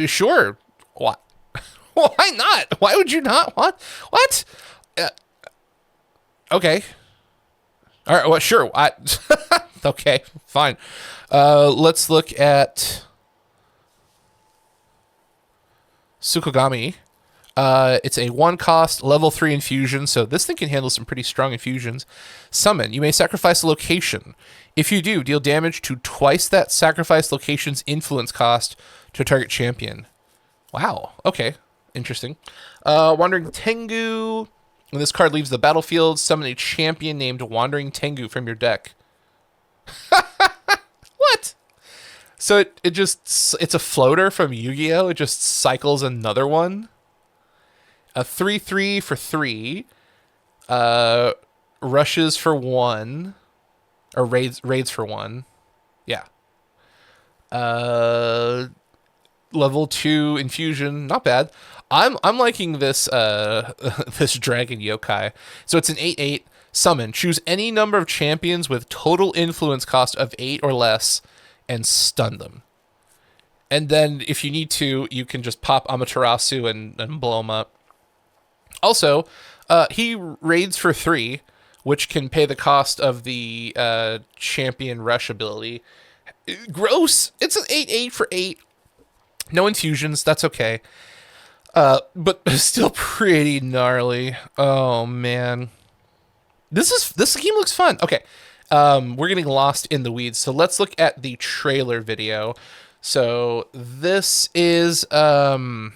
Sure. What? Why not? Why would you not? What? Okay. All right. Well, sure. Okay. Fine. Let's look at Tsukogami. It's a 1-cost, level 3 infusion, so this thing can handle some pretty strong infusions. Summon. You may sacrifice a location. If you do, deal damage to twice that sacrificed location's influence cost to a target champion. Wow. Okay. Interesting. Wandering Tengu. When this card leaves the battlefield, summon a champion named Wandering Tengu from your deck. What? So it's a floater from Yu-Gi-Oh! It just cycles another one. A 3/3 for 3. Rushes for 1. Or raids for 1. Yeah. Level 2 infusion, not bad. I'm liking this this dragon yokai. So it's an 8/8 summon. Choose any number of champions with total influence cost of 8 or less and stun them. And then if you need to, you can just pop Amaterasu and blow him up. Also, he raids for 3, which can pay the cost of the champion rush ability. Gross. It's an 8/8 for 8. No infusions. That's okay. But still pretty gnarly. Oh, man. This game looks fun. Okay. We're getting lost in the weeds. So let's look at the trailer video. So this is going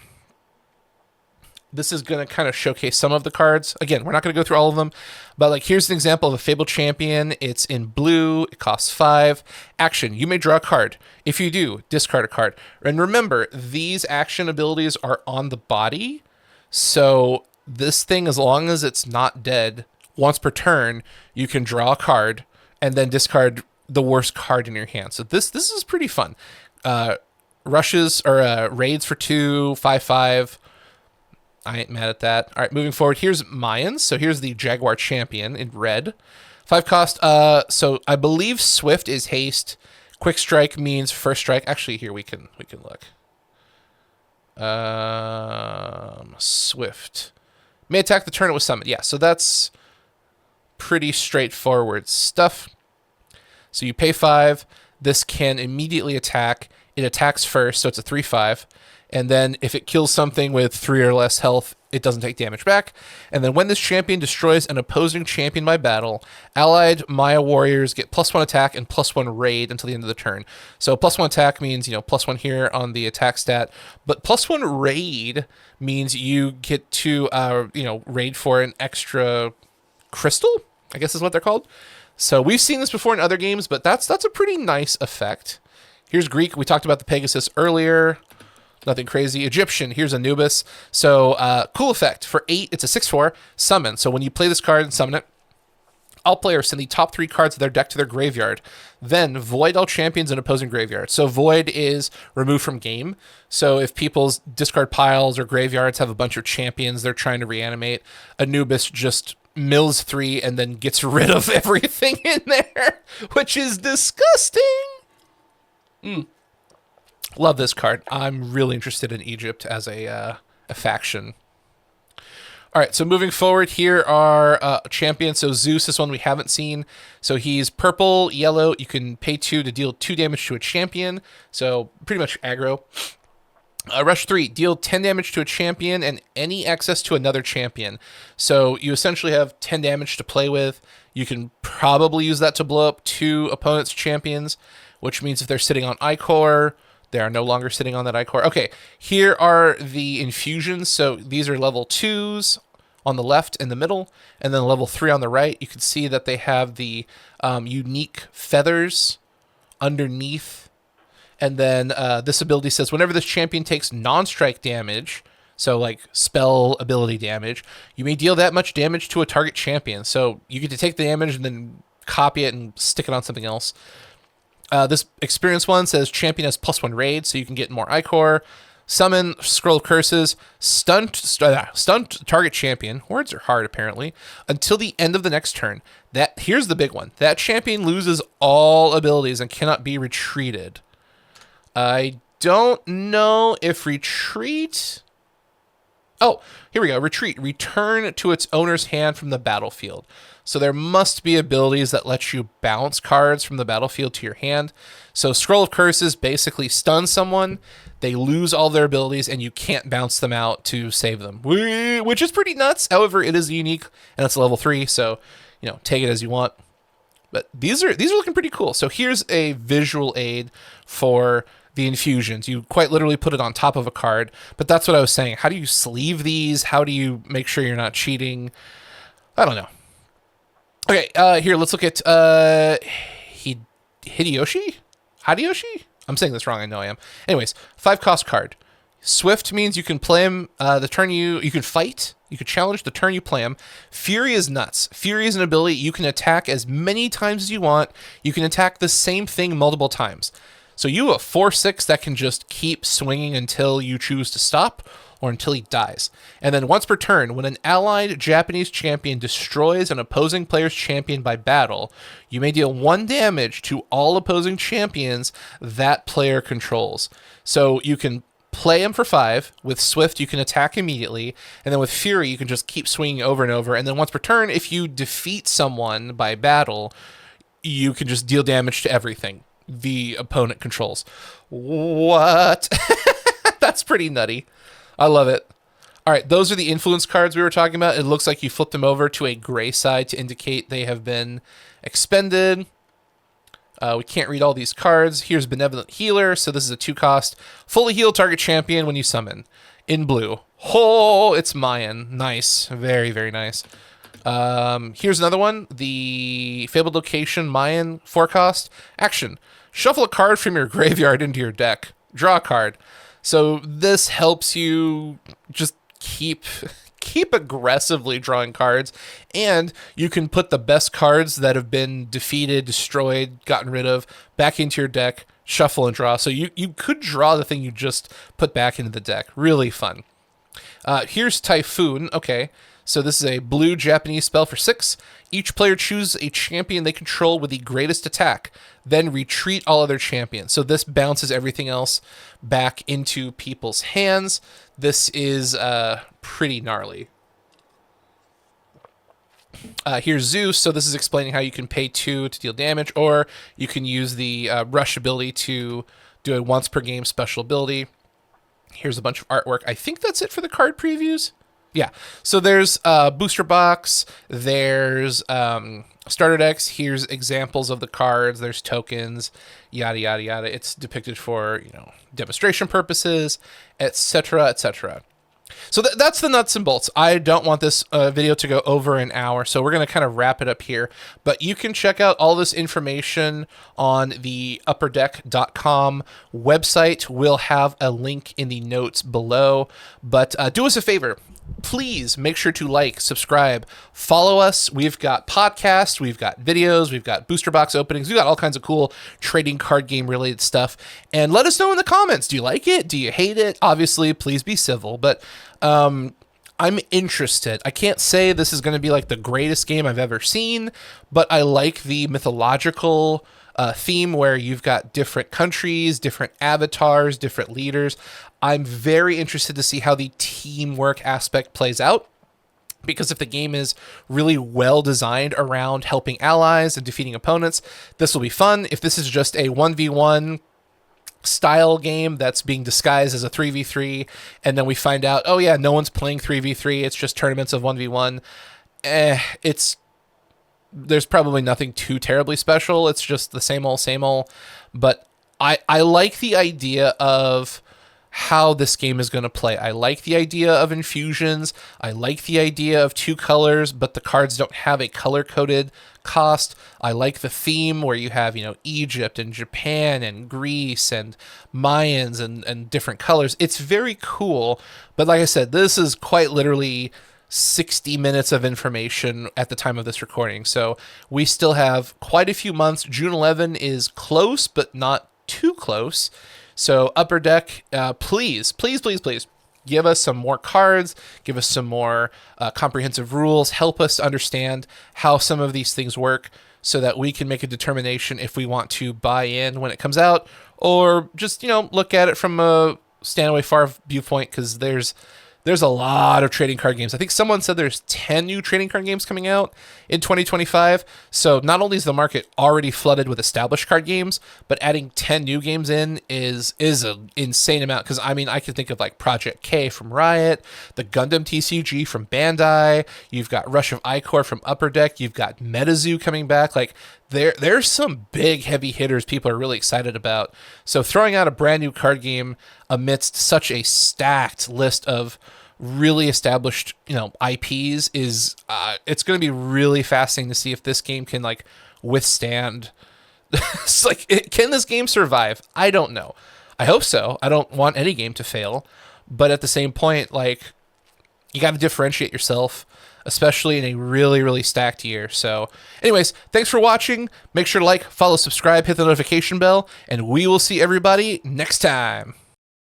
to kind of showcase some of the cards. Again, we're not going to go through all of them, but like here's an example of a Fabled Champion. It's in blue. It costs 5. Action. You may draw a card. If you do, discard a card. And remember, these action abilities are on the body. So this thing, as long as it's not dead, once per turn, you can draw a card and then discard the worst card in your hand. So this is pretty fun. Rushes or raids for 2, 5/5. I ain't mad at that. All right, moving forward. Here's Mayans. So here's the Jaguar Champion in red. 5 cost. So I believe Swift is haste. Quick Strike means first strike. Actually, here we can look. Swift may attack the turn it was summoned. Yeah, so that's pretty straightforward stuff. So you pay 5. This can immediately attack. It attacks first, so it's a 3/5. And then if it kills something with 3 or less health, it doesn't take damage back. And then when this champion destroys an opposing champion by battle, allied Maya warriors get +1 attack and +1 raid until the end of the turn. So +1 attack means, +1 here on the attack stat. But +1 raid means you get to, raid for an extra crystal, I guess is what they're called. So we've seen this before in other games, but that's a pretty nice effect. Here's Greek. We talked about the Pegasus earlier. Nothing crazy. Egyptian. Here's Anubis. So cool effect. For 8, it's a 6/4 summon. So when you play this card and summon it, all players send the top 3 cards of their deck to their graveyard. Then void all champions in opposing graveyard. So void is removed from game. So if people's discard piles or graveyards have a bunch of champions they're trying to reanimate, Anubis just mills 3 and then gets rid of everything in there, which is disgusting. Love this card. I'm really interested in Egypt as a faction. All right, so moving forward, here are champions. So Zeus is one we haven't seen. So he's purple, yellow. You can pay 2 to deal 2 damage to a champion. So pretty much aggro. Rush 3, deal 10 damage to a champion and any access to another champion. So you essentially have 10 damage to play with. You can probably use that to blow up 2 opponents' champions, which means if they're sitting on Ikorr, they are no longer sitting on that Ikorr. Okay, here are the infusions. So these are level 2s on the left and the middle, and then level 3 on the right. You can see that they have the unique feathers underneath. And then this ability says whenever this champion takes non-strike damage, so like spell ability damage, you may deal that much damage to a target champion. So you get to take the damage and then copy it and stick it on something else. This experience one says champion has +1 raid, so you can get more Ikorr. Summon, Scroll of Curses, stunt target champion. Words are hard, apparently. Until the end of the next turn. Here's the big one. That champion loses all abilities and cannot be retreated. I don't know if retreat Oh, here we go. Retreat. Return to its owner's hand from the battlefield. So there must be abilities that let you bounce cards from the battlefield to your hand. So Scroll of Curses basically stun someone, they lose all their abilities, and you can't bounce them out to save them, which is pretty nuts. However, it is unique, and it's level 3, so take it as you want. But these are looking pretty cool. So here's a visual aid for the infusions. You quite literally put it on top of a card, but that's what I was saying. How do you sleeve these? How do you make sure you're not cheating? I don't know. Okay, here, let's look at Hideyoshi? Hideyoshi? I'm saying this wrong, I know I am. Anyways, 5-cost card. Swift means you can play him the turn you can fight. You can challenge the turn you play him. Fury is nuts. Fury is an ability you can attack as many times as you want. You can attack the same thing multiple times. So you have a 4/6 that can just keep swinging until you choose to stop or until he dies. And then once per turn, when an allied Japanese champion destroys an opposing player's champion by battle, you may deal 1 damage to all opposing champions that player controls. So you can play him for 5. With Swift, you can attack immediately. And then with Fury, you can just keep swinging over and over. And then once per turn, if you defeat someone by battle, you can just deal damage to everything the opponent controls. What? That's pretty nutty. I love it. All right, those are the influence cards we were talking about. It looks like you flip them over to a gray side to indicate they have been expended. We can't read all these cards. Here's Benevolent Healer. So this is a 2-cost. Fully heal target champion when you summon. In blue. Oh, it's Mayan. Nice. Very, very nice. Here's another one. The Fabled Location Mayan 4-cost. Action. Shuffle a card from your graveyard into your deck. Draw a card. So this helps you just keep aggressively drawing cards, and you can put the best cards that have been defeated, destroyed, gotten rid of back into your deck, shuffle and draw. So you could draw the thing you just put back into the deck. Really fun. Here's Typhoon. Okay, so this is a blue Japanese spell for 6. Each player chooses a champion they control with the greatest attack, then retreat all other champions. So this bounces everything else back into people's hands. This is pretty gnarly. Here's Zeus. So this is explaining how you can pay 2 to deal damage, or you can use the Rush ability to do a once per game special ability. Here's a bunch of artwork. I think that's it for the card previews. Yeah, so there's booster box, there's starter decks, here's examples of the cards, there's tokens, yada, yada, yada. It's depicted for, demonstration purposes, etc., etc. So that's the nuts and bolts. I don't want this video to go over an hour, so we're going to kind of wrap it up here. But you can check out all this information on the upperdeck.com website. We'll have a link in the notes below. But do us a favor. Please make sure to like, subscribe, follow us. We've got podcasts, we've got videos, we've got booster box openings, we've got all kinds of cool trading card game related stuff. And let us know in the comments. Do you like it? Do you hate it? Obviously, please be civil, but I'm interested. I can't say this is going to be like the greatest game I've ever seen, but I like the mythological theme where you've got different countries, different avatars, different leaders. I'm very interested to see how the teamwork aspect plays out, because if the game is really well designed around helping allies and defeating opponents, this will be fun. If this is just a 1v1 style game that's being disguised as a 3v3, and then we find out, oh yeah, no one's playing 3v3, it's just tournaments of 1v1, there's probably nothing too terribly special. It's just the same old, but I like the idea of how this game is going to play. I like the idea of infusions. I like the idea of 2 colors, but the cards don't have a color-coded cost. I like the theme where you have, Egypt and Japan and Greece and Mayans and different colors. It's very cool, but like I said, this is quite literally 60 minutes of information at the time of this recording. So we still have quite a few months. June 11 is close, but not too close. So Upper Deck, please give us some more cards, give us some more comprehensive rules, help us understand how some of these things work so that we can make a determination if we want to buy in when it comes out, or just, look at it from a stand away far viewpoint, because there's there's a lot of trading card games. I think someone said there's 10 new trading card games coming out in 2025. So not only is the market already flooded with established card games, but adding 10 new games in is an insane amount. Because I mean, I can think of like Project K from Riot, the Gundam TCG from Bandai. You've got Rush of Ikorr from Upper Deck. You've got MetaZoo coming back. Like there's some big heavy hitters people are really excited about. So throwing out a brand new card game amidst such a stacked list of really established, IPs is it's going to be really fascinating to see if this game can like withstand. It's like, can this game survive? I don't know. I hope so. I don't want any game to fail, but at the same point, like, you got to differentiate yourself, especially in a really, really stacked year. So anyways, thanks for watching. Make sure to like, follow, subscribe, hit the notification bell, and we will see everybody next time.